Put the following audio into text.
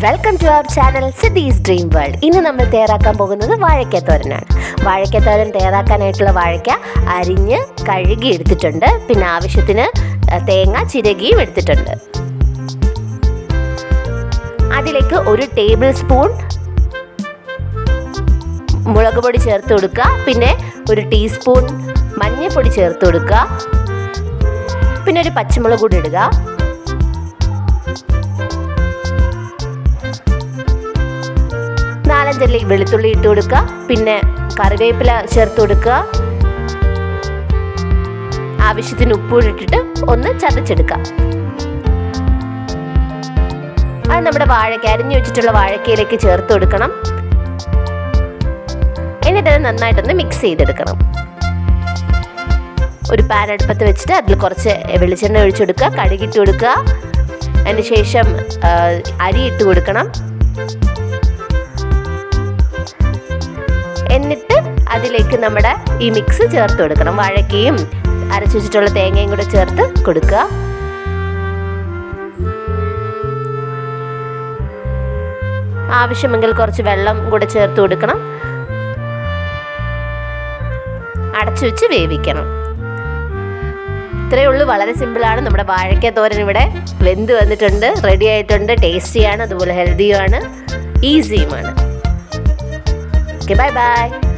Welcome to our channel Siddhi's dream world. ഇന്ന് നമ്മൾ തയ്യാറാക്കാൻ പോകുന്നത് വാഴയ്ക്കത്തോരനാണ്. വാഴയ്ക്കത്തോരൻ തയ്യാറാക്കാനായിട്ടുള്ള വാഴയ്ക്ക അരിഞ്ഞ് കഴുകി എടുത്തിട്ടുണ്ട്. പിന്നെ ആവശ്യത്തിന് തേങ്ങ ചിരകിയും എടുത്തിട്ടുണ്ട്. അതിലേക്ക് 1 ടേബിൾ സ്പൂൺ മുളക് പൊടി ചേർത്ത് കൊടുക്കുക. പിന്നെ 1 ടീസ്പൂൺ മഞ്ഞൾപ്പൊടി ചേർത്ത് കൊടുക്കുക. പിന്നെ 1 പച്ചമുളക് കൂടി ഇടുക. നാലഞ്ചല്ലി വെളുത്തുള്ളി ഇട്ട് കൊടുക്കുക. പിന്നെ കറിവേപ്പില ചേർത്ത് കൊടുക്കുക. ആവശ്യത്തിന് ഉപ്പൂടി ഇട്ടിട്ട് ഒന്ന് ചതച്ചെടുക്കുക. അത് നമ്മുടെ വാഴയ്ക്ക അരിഞ്ഞു വെച്ചിട്ടുള്ള വാഴയ്ക്കയിലേക്ക് ചേർത്ത് കൊടുക്കണം. എന്നിട്ടത് നന്നായിട്ടൊന്ന് മിക്സ് ചെയ്തെടുക്കണം. ഒരു പാൻ അടുപ്പത്ത് വെച്ചിട്ട് അതിൽ കുറച്ച് വെളിച്ചെണ്ണ ഒഴിച്ചെടുക്കുക. കടുകിട്ട് കൊടുക്കുക. അതിന് ശേഷം അരി ഇട്ട് കൊടുക്കണം. എന്നിട്ട് അതിലേക്ക് നമ്മുടെ ഈ മിക്സ് ചേർത്ത് കൊടുക്കണം. വാഴയ്ക്കയും അരച്ചു വെച്ചിട്ടുള്ള തേങ്ങയും കൂടെ ചേർത്ത് കൊടുക്കുക. ആവശ്യമെങ്കിൽ കുറച്ച് വെള്ളം കൂടെ ചേർത്ത് കൊടുക്കണം. അടച്ചു വെച്ച് വേവിക്കണം. ഇത്രയേ ഉള്ളൂ. വളരെ സിമ്പിളാണ്. നമ്മുടെ വാഴയ്ക്ക തോരൻ ഇവിടെ വെന്ത് വന്നിട്ടുണ്ട്, റെഡി ആയിട്ടുണ്ട്. ടേസ്റ്റിയാണ്, അതുപോലെ ഹെൽത്തിയുമാണ്, ഈസിയുമാണ്. Okay, bye-bye.